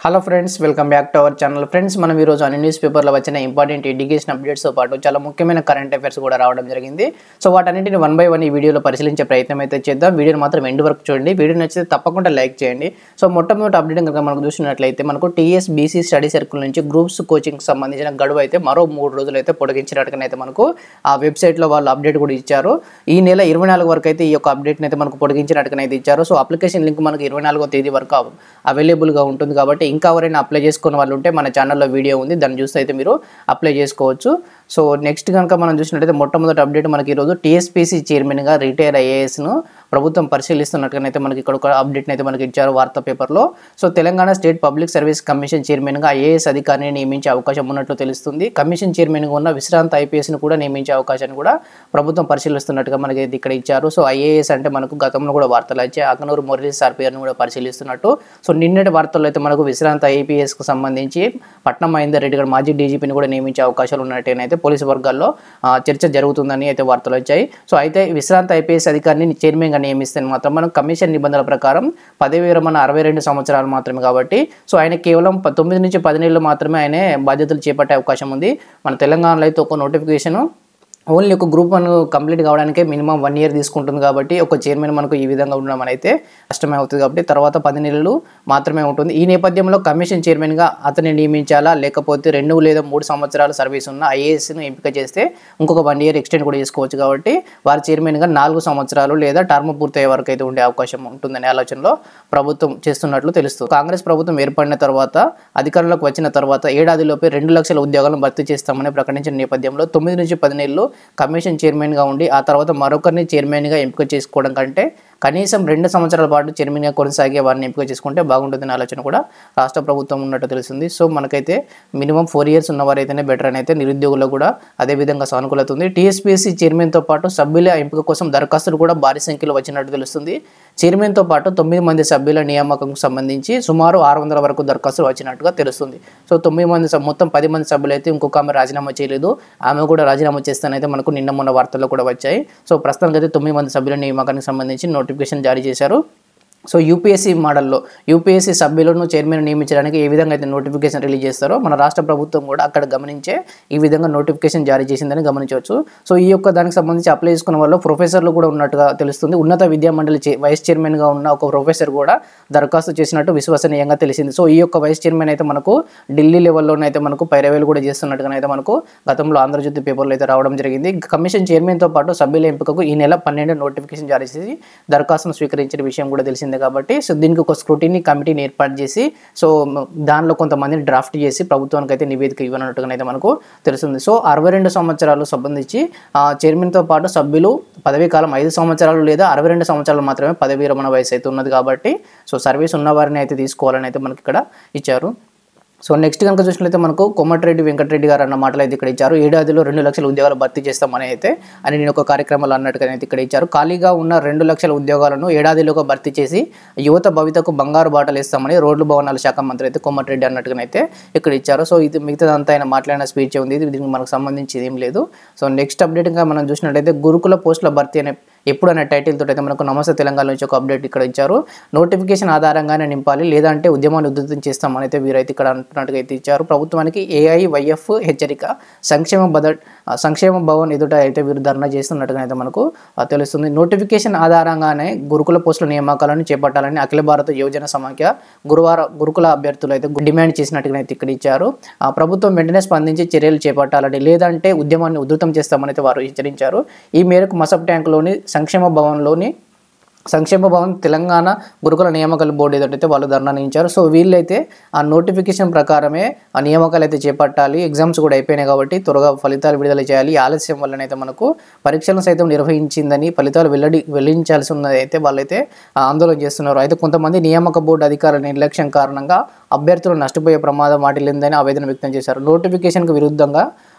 Hello friends, welcome back to our channel. Friends, మనం ఈరోజు అన్ని న్యూస్ పేపర్లో వచ్చిన ఇంపార్టెంట్ ఎడ్యుకేషన్ అప్డేట్స్తో పాటు చాలా ముఖ్యమైన కరెంట్ అఫైర్స్ కూడా రావడం జరిగింది. సో వాటన్నింటిని వన్ బై వన్ ఈ వీడియోలో పరిశీలించే ప్రయత్నం అయితే చేద్దాం. వీడియోని మాత్రం ఎండ్ వరకు చూడండి. వీడియో నచ్చితే తప్పకుండా లైక్ చేయండి. సో మొట్టమొదటి అప్డేట్ కనుక మనకు చూసినట్లయితే మనకు టీఎస్బీసీ స్టడీ సర్కిల్ నుంచి గ్రూప్స్ కోచింగ్ సంబంధించిన గడువు అయితే మరో 3 రోజులు అయితే పొడిగించినట్టుగానైతే మనకు ఆ వెబ్సైట్లో వాళ్ళు అప్డేట్ కూడా ఇచ్చారు. ఈ నెల 24 వరకు అయితే ఈ యొక్క అప్డేట్ని అయితే మనకు పొడిగించినట్టుగానైతే ఇచ్చారు. సో అప్లికేషన్ లింక్ మనకు 24వ తేదీ వరకు అవైలబుల్గా ఉంటుంది. కాబట్టి ఇంకా ఎవరైనా అప్లై చేసుకున్న వాళ్ళు ఉంటే మన ఛానల్లో వీడియో ఉంది, దాన్ని చూస్తే అయితే మీరు అప్లై చేసుకోవచ్చు. సో నెక్స్ట్ కనుక మనం చూసినట్లయితే మొట్టమొదటి అప్డేట్ మనకి ఈరోజు టీఎస్పీసీ చైర్మన్గా రిటైర్ ఐఏఎస్ను ప్రభుత్వం పరిశీలిస్తున్నట్టుగానైతే మనకి ఇక్కడ ఒక అప్డేట్ని అయితే మనకి ఇచ్చారు వార్తా పేపర్లో. So Telangana state public service commission చైర్మన్గా ఐఏఎస్ అధికారిని నియమించే అవకాశం ఉన్నట్లు తెలుస్తుంది. కమిషన్ చైర్మన్గా ఉన్న విశ్రాంత ఐపీఎస్ను కూడా నియమించే అవకాశాన్ని కూడా ప్రభుత్వం పరిశీలిస్తున్నట్టుగా మనకి ఇక్కడ ఇచ్చారు. సో ఐఏఎస్ అంటే మనకు గతంలో కూడా వార్తలు వచ్చాయి. అగనూరు మురళీ సార్ పేరును కూడా పరిశీలిస్తున్నట్టు. సో నిన్నటి వార్తల్లో అయితే మనకు విశ్రాంత ఐపీఎస్కు సంబంధించి పట్నం మహేందర్ రెడ్డి గారు మాజీ డీజీపీని కూడా నియమించే అవకాశాలు ఉన్నట్టయితే పోలీసు వర్గాల్లో చర్చ జరుగుతుందని అయితే వార్తలు వచ్చాయి. సో అయితే విశ్రాంత ఐపీఎస్ అధికారిని చైర్మన్గా నియమిస్తే మాత్రం మనం కమిషన్ నిబంధనల ప్రకారం పదవి విరమణ 62 సంవత్సరాలు మాత్రమే. కాబట్టి సో ఆయన కేవలం 9 నుంచి 10 నెలలు మాత్రమే ఆయన బాధ్యతలు చేపట్టే అవకాశం ఉంది. మన తెలంగాణలో అయితే ఒక నోటిఫికేషన్ ఓన్లీ ఒక గ్రూప్ 1 కంప్లీట్ కావడానికే మినిమం 1 ఇయర్ తీసుకుంటుంది. కాబట్టి ఒక చైర్మన్ మనకు ఈ విధంగా ఉండడం అయితే కష్టమే అవుతుంది. కాబట్టి తర్వాత 10 నెలలు మాత్రమే ఉంటుంది. ఈ నేపథ్యంలో కమిషన్ చైర్మన్గా అతన్ని నియమించాలా, లేకపోతే 2 లేదా 3 సంవత్సరాల సర్వీస్ ఉన్న ఐఏఎస్ను ఎంపిక చేస్తే ఇంకొక 1 ఇయర్ ఎక్స్టెండ్ కూడా చేసుకోవచ్చు. కాబట్టి వారి చైర్మన్గా 4 సంవత్సరాలు లేదా టర్మ్ పూర్తయ్యే వరకు అయితే ఉండే అవకాశం ఉంటుందనే ఆలోచనలో ప్రభుత్వం చేస్తున్నట్లు తెలుస్తుంది. కాంగ్రెస్ ప్రభుత్వం ఏర్పడిన తర్వాత అధికారంలోకి వచ్చిన తర్వాత ఏడాదిలోపే 2 లక్షల ఉద్యోగాలను భర్తీ చేస్తామని ప్రకటించిన నేపథ్యంలో 9 నుంచి 10 నెలలు కమిషన్ చైర్మన్గా ఉండి ఆ తర్వాత మరొకరిని చైర్మన్గా ఎంపిక చేసుకోవడం కంటే కనీసం 2 సంవత్సరాల పాటు చైర్మన్గా కొనసాగే వారిని ఎంపిక చేసుకుంటే బాగుంటుందనే ఆలోచన కూడా రాష్ట్ర ప్రభుత్వం ఉన్నట్టు తెలుస్తుంది. సో మనకైతే మినిమం 4 ఇయర్స్ ఉన్నవారైతేనే బెటర్ అని అయితే నిరుద్యోగులకు కూడా అదేవిధంగా సానుకూలత ఉంది. టీఎస్పీఎస్సీ చైర్మన్తో పాటు సభ్యుల ఎంపిక కోసం దరఖాస్తులు కూడా భారీ సంఖ్యలో వచ్చినట్టు తెలుస్తుంది. చైర్మన్తో పాటు 9 మంది సభ్యుల నియామకంకు సంబంధించి సుమారు 600 వరకు దరఖాస్తులు వచ్చినట్టుగా తెలుస్తుంది. సో 9 మంది మొత్తం 10 మంది సభ్యులు అయితే ఇంకొక ఆమె రాజీనామా చేయలేదు. ఆమె కూడా రాజీనామా చేస్తానైతే మనకు నిన్న మొన్న వార్తల్లో కూడా వచ్చాయి. సో ప్రస్తుతానికి అయితే 9 మంది సభ్యుల నియామకానికి సంబంధించి నోటిఫికేషన్ జారీ చేశారు. సో యూపీఎస్సీ మోడల్లో యూపీఎస్సీ సభ్యులను చైర్మన్ నియమించడానికి ఏ విధంగా అయితే నోటిఫికేషన్ రిలీజ్ చేస్తారో మన రాష్ట్ర ప్రభుత్వం కూడా అక్కడ గమనించే ఈ విధంగా నోటిఫికేషన్ జారీ చేసిందని గమనించవచ్చు. సో ఈ యొక్క దానికి సంబంధించి అప్లై చేసుకున్న వాళ్ళు ప్రొఫెసర్లు కూడా ఉన్నట్టుగా తెలుస్తుంది. ఉన్నత విద్యా మండలి వైస్ చైర్మన్గా ఉన్న ఒక ప్రొఫెసర్ కూడా దరఖాస్తు చేసినట్టు విశ్వసనీయంగా తెలిసింది. సో ఈ యొక్క వైస్ చైర్మన్ అయితే మనకు ఢిల్లీ లెవెల్లోనైతే మనకు పైరవేలు కూడా చేస్తున్నట్టుగా అయితే మనకు గతంలో ఆంధ్రజ్యోతి పేపర్లో అయితే రావడం జరిగింది. కమిషన్ చైర్మన్తో పాటు సభ్యుల ఎంపికకు ఈ నెల 12 నోటిఫికేషన్ జారీ చేసి దరఖాస్తును స్వీకరించిన విషయం కూడా తెలిసింది. కాబట్టి సో దీనికి ఒక స్క్రూటినీ కమిటీని ఏర్పాటు చేసి సో దానిలో కొంతమందిని డ్రాఫ్ట్ చేసి ప్రభుత్వానికి అయితే నివేదిక ఇవ్వనట్టుగానైతే మనకు తెలుస్తుంది. సో 62 సంవత్సరాలు సంబంధించి చైర్మన్తో పాటు సభ్యులు పదవీ కాలం 5 సంవత్సరాలు లేదా 62 సంవత్సరాలు మాత్రమే పదవీ విరమణ వయసు అయితే ఉన్నది. కాబట్టి సో సర్వీస్ ఉన్న వారిని అయితే తీసుకోవాలని అయితే మనకి ఇక్కడ ఇచ్చారు. సో నెక్స్ట్ కనుక చూసినట్లయితే మనకు కోమటిరెడ్డి వెంకటరెడ్డి గారు అన్న మాటలు అయితే ఇక్కడ ఇచ్చారు. ఏడాదిలో 2 లక్షల ఉద్యోగాలు భర్తీ చేస్తామని అయితే అని నేను ఒక కార్యక్రమాలు అన్నట్టుగా అయితే ఇక్కడ ఇచ్చారు. ఖాళీగా ఉన్న 2 లక్షల ఉద్యోగాలను ఏడాదిలోగా భర్తీ చేసి యువత భవితకు బంగారు బాటలు ఇస్తామని రోడ్లు భవనాల శాఖ మంత్రి అయితే కోమటిరెడ్డి అన్నట్టుగానైతే ఇక్కడ ఇచ్చారు. సో ఇది మిగతాదంతా ఆయన మాట్లాడిన స్పీచ్ ఉంది. దీనికి మనకు సంబంధించి ఏం లేదు. సో నెక్స్ట్ అప్డేట్గా మనం చూసినట్లయితే గురుకుల పోస్టుల భర్తీ అనే ఎప్పుడు అనే టైటిల్ తోటి అయితే మనకు నమస్తే తెలంగాణ నుంచి ఒక అప్డేట్ ఇక్కడ ఇచ్చారు. నోటిఫికేషన్ ఆధారంగానే నింపాలి, లేదంటే ఉద్యమాన్ని ఉధృతం చేస్తామని అయితే వీరైతే ఇక్కడ అంటున్నట్టుగా అయితే ఇచ్చారు. ప్రభుత్వానికి ఏఐవైఎఫ్ హెచ్చరిక, సంక్షేమ భవన్ ఎదుట అయితే వీరు ధర్నా చేస్తున్నట్టుగా అయితే మనకు తెలుస్తుంది. నోటిఫికేషన్ ఆధారంగానే గురుకుల పోస్టుల నియామకాలను చేపట్టాలని అఖిల భారత యువజన సమాఖ్య గురుకుల అభ్యర్థులు అయితే డిమాండ్ చేసినట్టుగా అయితే ఇక్కడ ఇచ్చారు. ప్రభుత్వం వెంటనే స్పందించి చర్యలు చేపట్టాలని, లేదంటే ఉద్యమాన్ని ఉధృతం చేస్తామని అయితే వారు హెచ్చరించారు. ఈ మేరకు మసబ్ ట్యాంకులోని సంక్షేమ భవన్ తెలంగాణ గురుకుల నియామకాల బోర్డు ఏదైతే వాళ్ళు ధర్నా నిర్వహించారు. సో వీళ్ళైతే ఆ నోటిఫికేషన్ ప్రకారమే ఆ నియామకాలు అయితే చేపట్టాలి. ఎగ్జామ్స్ కూడా అయిపోయినాయి కాబట్టి త్వరగా ఫలితాలు విడుదల చేయాలి. ఆలస్యం వల్లనైతే మనకు పరీక్షలను సైతం నిర్వహించిందని ఫలితాలు వెల్లడించాల్సి ఉన్నది అయితే వాళ్ళైతే ఆందోళన చేస్తున్నారు. అయితే కొంతమంది నియామక బోర్డు అధికారుల నిర్లక్ష్యం కారణంగా అభ్యర్థులు నష్టపోయే ప్రమాదం వాటిల్లిందని ఆవేదన వ్యక్తం చేశారు. నోటిఫికేషన్కు విరుద్ధంగా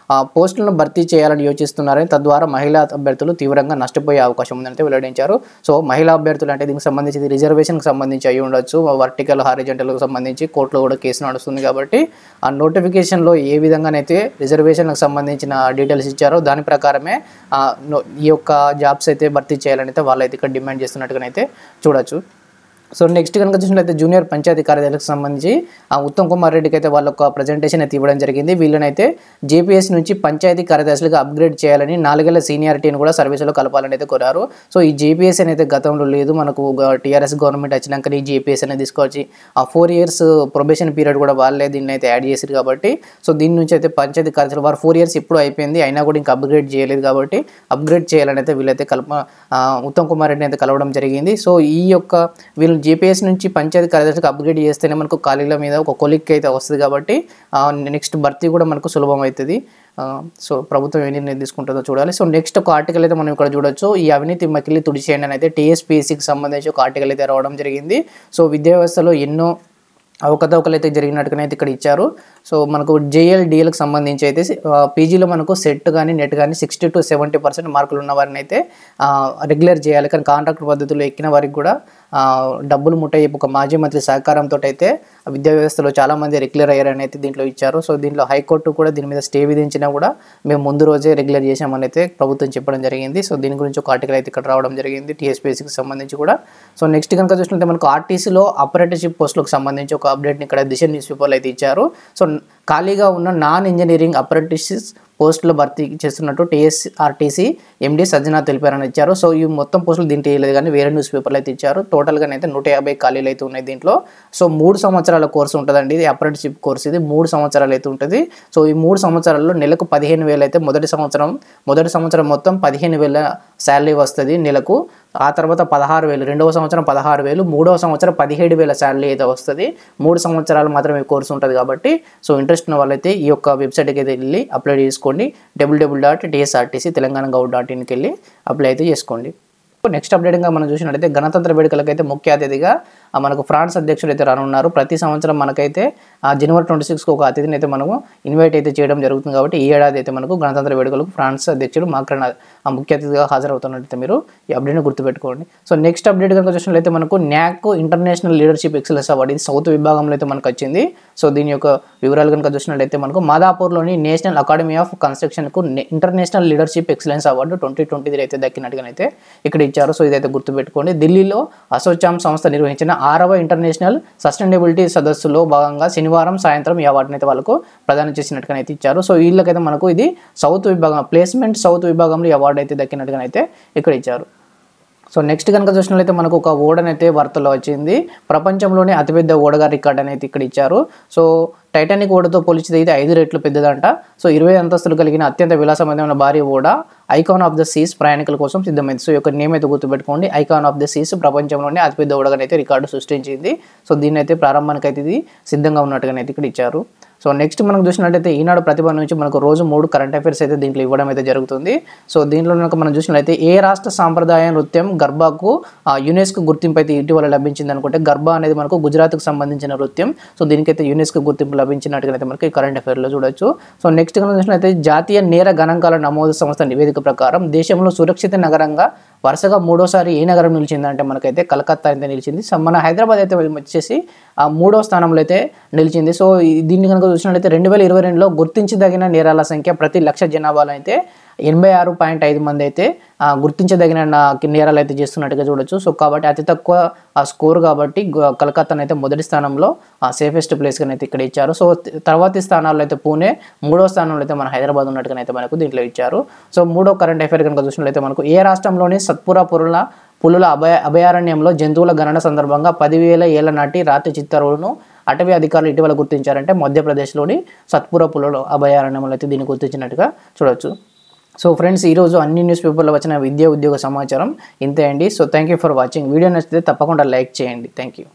పోస్టులను భర్తీ చేయాలని యోచిస్తున్నారని, తద్వారా మహిళా అభ్యర్థులు తీవ్రంగా నష్టపోయే అవకాశం ఉందని వెల్లడించారు. సో మహిళా అభ్యర్థులు అంటే దీనికి సంబంధించి రిజర్వేషన్కి సంబంధించి అయి ఉండొచ్చు, వర్టికల్ హారిజంటల్కి సంబంధించి కోర్టులో కూడా కేసు నడుస్తుంది. కాబట్టి ఆ నోటిఫికేషన్లో ఏ విధంగానైతే రిజర్వేషన్కి సంబంధించిన డీటెయిల్స్ ఇచ్చారో దాని ప్రకారమే ఈ యొక్క జాబ్స్ అయితే భర్తీ చేయాలని అయితే వాళ్ళైతే ఇక్కడ డిమాండ్ చేస్తున్నట్టుగానైతే చూడొచ్చు. సో నెక్స్ట్ కనుక చూసినట్లయితే జూనియర్ పంచాయతీ కార్యాలయాలకు సంబంధించి ఉత్తమ్ కుమార్ రెడ్డికి అయితే వాళ్ళ ఒక ప్రజెంటేషన్ అయితే ఇవ్వడం జరిగింది. వీళ్ళనైతే జేపీఎస్ నుంచి పంచాయతీ కార్యదర్శులుగా అప్గ్రేడ్ చేయాలని 4 ఏళ్ల సీనియారిటీని కూడా సర్వీసులో కలపాలని అయితే కోరారు. సో ఈ జేపీఎస్ అనేది గతంలో లేదు, మనకు టీఆర్ఎస్ గవర్నమెంట్ వచ్చినాక ఈ జేపీఎస్ అనేది తీసుకొచ్చి 4 years ప్రొబేషన్ పీరియడ్ కూడా వాళ్ళే దీన్ని అయితే యాడ్ చేశారు కాబట్టి సో దీని నుంచి అయితే పంచాయతీ కార్యదర్శులు వారు 4 years ఇప్పుడు అయిపోయింది, అయినా కూడా ఇంకా అప్గ్రేడ్ చేయలేదు కాబట్టి అప్గ్రేడ్ చేయాలని అయితే వీళ్ళైతే ఉత్తమ్ కుమార్ రెడ్డిని అయితే కలవడం జరిగింది. సో ఈ యొక్క వీళ్ళు జేపీఎస్ నుంచి పంచాయతీ కార్యదర్శికి అప్గ్రేడ్ చేస్తేనే మనకు ఖాళీల మీద ఒక కొలిక్ అయితే వస్తుంది కాబట్టి నెక్స్ట్ భర్తీ కూడా మనకు సులభం అవుతుంది. సో ప్రభుత్వం ఏ నిర్ణయం తీసుకుంటుందో చూడాలి. సో నెక్స్ట్ ఒక ఆర్టికల్ అయితే మనం ఇక్కడ చూడొచ్చు. ఈ అవినీతి మకిలి తుడిచేయండి అని అయితే టీఎస్పీఎస్సీకి సంబంధించి ఒక ఆర్టికల్ అయితే రావడం జరిగింది. సో విద్యా వ్యవస్థలో ఎన్నో అవకతవకలు అయితే జరిగినట్టుగానైతే ఇక్కడ ఇచ్చారు. సో మనకు జేఎల్డిఎల్కి సంబంధించి అయితే పీజీలో మనకు సెట్ కానీ నెట్ కానీ 60 to 70% మార్కులు ఉన్న వారిని అయితే రెగ్యులర్ చేయాలి. కానీ కాంట్రాక్ట్ పద్ధతిలో ఎక్కిన వారికి కూడా డబ్బులు ముట్టయ్యే ఒక మాజీ మంత్రి సహకారంతో అయితే విద్యా వ్యవస్థలో చాలామంది రెగ్యులర్ అయ్యారని అయితే దీంట్లో ఇచ్చారు. సో దీంట్లో హైకోర్టు కూడా దీని మీద స్టే విధించినా కూడా మేము ముందు రోజే రెగ్యులర్ చేసామని అయితే ప్రభుత్వం చెప్పడం జరిగింది. సో దీని గురించి ఒక ఆర్టికల్ అయితే ఇక్కడ రావడం జరిగింది టీఎస్పీఎస్సీకి సంబంధించి కూడా. సో నెక్స్ట్ కనుక చూసినట్లయితే మనకు ఆర్టీసీలో అప్రెంటిస్షిప్ పోస్టులకు సంబంధించి ఒక అప్డేట్ని ఇక్కడ దిశ న్యూస్ పేపర్లో అయితే ఇచ్చారు. సో ఖాళీగా ఉన్న నాన్ ఇంజనీరింగ్ అప్రెంటిస్ పోస్టులు భర్తీ చేస్తున్నట్టు టీఎస్ఆర్టీసీ ఎండీ సజ్జనాథ్ తెలిపారని ఇచ్చారు. సో ఈ మొత్తం పోస్టులు దీంట్లో వేయలేదు కానీ వేరే న్యూస్ పేపర్లు అయితే ఇచ్చారు. టోటల్గా అయితే 150 ఖాళీలు అయితే ఉన్నాయి దీంట్లో. సో 3 సంవత్సరాల కోర్సు ఉంటుందండి, ఇది అప్రెంటిస్షిప్ కోర్సు, ఇది 3 సంవత్సరాలు అయితే ఉంటుంది. సో ఈ 3 సంవత్సరాల్లో నెలకు 15,000 అయితే మొదటి సంవత్సరం మొత్తం 15,000 శాలరీ వస్తుంది నెలకు. ఆ తర్వాత 16,000, రెండవ సంవత్సరం 16,000, మూడవ సంవత్సరం 17,000 శాలరీ అయితే వస్తుంది. 3 సంవత్సరాలు మాత్రమే కోర్సు ఉంటుంది కాబట్టి సో ఇంట్రెస్ట్ ఉన్న వాళ్ళైతే ఈ యొక్క వెబ్సైట్కి అయితే వెళ్ళి అప్లై చేసుకోండి. www.tsrtctelanganagov.in వెళ్ళి అప్లై అయితే చేసుకోండి. నెక్స్ట్ అప్డేట్గా మనం చూసినట్లయితే గణతంత్ర వేడుకలకు అయితే ముఖ్య అతిథిగా మనకు ఫ్రాన్స్ అధ్యక్షుడు అయితే రానున్నారు. ప్రతి సంవత్సరం మనకైతే జనవరి 26కు ఒక అతిథిని అయితే మనము ఇన్వైట్ అయితే చేయడం జరుగుతుంది కాబట్టి ఈ ఏడాది అయితే మనకు గణతంత్ర వేడుకలకు ఫ్రాన్స్ అధ్యక్షుడు మాక్రాన్ ముఖ్య అతిథిగా హాజరవుతున్నట్లయితే మీరు ఈ అప్డేట్ని గుర్తుపెట్టుకోండి. సో నెక్స్ట్ అప్డేట్ కనుక చూసినట్లయితే మనకు NAAC international leadership excellence award, ఇది సౌత్ విభాగంలో అయితే మనకు వచ్చింది. సో దీని యొక్క వివరాలు కనుక చూసినట్లయితే మనకు మాదాపూర్లోని నేషనల్ అకాడమీ ఆఫ్ కన్స్ట్రక్షన్కు ఇంటర్నేషనల్ లీడర్షిప్ ఎక్సలెన్స్ అవార్డు 2023 అయితే దక్కినట్టుగానైతే ఇక్కడ ఇచ్చారు. సో ఇదైతే గుర్తుపెట్టుకోండి. ఢిల్లీలో అసోచామ్ సంస్థ నిర్వహించిన 6వ ఇంటర్నేషనల్ సస్టైనబిలిటీ సదస్సులో భాగంగా శనివారం సాయంత్రం ఈ అవార్డుని అయితే వాళ్ళకు ప్రదానం చేసినట్టుగా అయితే ఇచ్చారు. సో వీళ్ళకైతే మనకు ఇది సౌత్ విభాగం ప్లేస్మెంట్ సౌత్ విభాగంలో ఈ అవార్డు అయితే దక్కినట్టుగా అయితే ఇక్కడ ఇచ్చారు. సో నెక్స్ట్ కనుక చూసినట్లయితే మనకు ఒక ఓడనైతే వార్తల్లో వచ్చింది. ప్రపంచంలోనే అతిపెద్ద ఓడగా రికార్డ్ అనేది ఇక్కడ ఇచ్చారు. సో టైటానిక్ ఓడతో పోల్చితే ఇది 5 రెట్లు పెద్దదంట. సో 20 అంతస్తులు కలిగిన అత్యంత విలాసవంతమైన భారీ ఓడ ఐకాన్ ఆఫ్ ద సీస్ ప్రయాణికుల కోసం సిద్ధమైంది. సో ఈ యొక్క నేమ్ అయితే గుర్తుపెట్టుకోండి, ఐకాన్ ఆఫ్ ద సీస్ ప్రపంచంలోనే అతిపెద్ద ఓడగానైతే రికార్డు సృష్టించింది. సో దీన్ని అయితే ప్రారంభానికి అయితే ఇది సిద్ధంగా ఉన్నట్టుగానైతే ఇక్కడ ఇచ్చారు. సో నెక్స్ట్ మనం చూసినట్లయితే ఈనాడు ప్రతిభ నుంచి మనకు రోజు 3 కరెంట్ అఫైర్స్ అయితే దీంట్లో ఇవ్వడం అయితే జరుగుతుంది. సో దీంట్లో కనుక మనం చూసినట్లయితే ఏ రాష్ట్ర సాంప్రదాయ నృత్యం గర్బాకు యునెస్కో గుర్తింపు అయితే ఇటీవల లభించింది అనుకుంటే, గర్బా అనేది మనకు గుజరాత్కు సంబంధించిన నృత్యం. సో దీనికైతే యునెస్కో గుర్తింపు లభించినట్టుగా మనకి కరెంట్ అఫైర్లో చూడొచ్చు. సో నెక్స్ట్ కనుక చూసినట్లయితే జాతీయ నేర గణాంకాల నమోదు సంస్థ నివేదిక ప్రకారం దేశంలో సురక్షిత నగరంగా వరుసగా 3వసారి ఏ నగరం నిలిచిందంటే మనకైతే కలకత్తా అయితే నిలిచింది. సో మన హైదరాబాద్ అయితే వచ్చేసి 3వ స్థానంలో అయితే నిలిచింది. సో దీన్ని కనుక చూసినట్లయితే 2022లో గుర్తించదగిన నేరాల సంఖ్య ప్రతి 1,00,000 జనాభాలో అయితే 86.5 మంది అయితే గుర్తించదగిన నేరాలు అయితే చేస్తున్నట్టుగా చూడొచ్చు. సో కాబట్టి అతి తక్కువ స్కోర్ కాబట్టి కలకత్తాను అయితే మొదటి స్థానంలో సేఫెస్ట్ ప్లేస్గా అయితే ఇక్కడ ఇచ్చారు. సో తర్వాతి స్థానాల్లో అయితే పూణే, 3వ స్థానంలో అయితే మన హైదరాబాద్ ఉన్నట్టుగా అయితే మనకు దీంట్లో ఇచ్చారు. సో 3వ కరెంట్ అఫైర్ కనుక చూసినట్లయితే మనకు ఏ రాష్ట్రంలోని సత్పురా పులుల అభయారణ్యంలో జంతువుల గణన సందర్భంగా 10,000 ఏళ్ల నాటి రాతి చిత్తరువులను అటవీ అధికారులు ఇటీవల గుర్తించారంటే మధ్యప్రదేశ్లోని సత్పురా పులుల అభయారణ్యంలో అయితే దీన్ని గుర్తించినట్టుగా చూడొచ్చు. సో ఫ్రెండ్స్, ఈరోజు అన్ని న్యూస్ పేపర్లో వచ్చిన విద్యా ఉద్యోగ సమాచారం ఇంతే అండి. So thank you for watching. Video నచ్చితే తప్పకుండా లైక్ చేయండి. Thank you.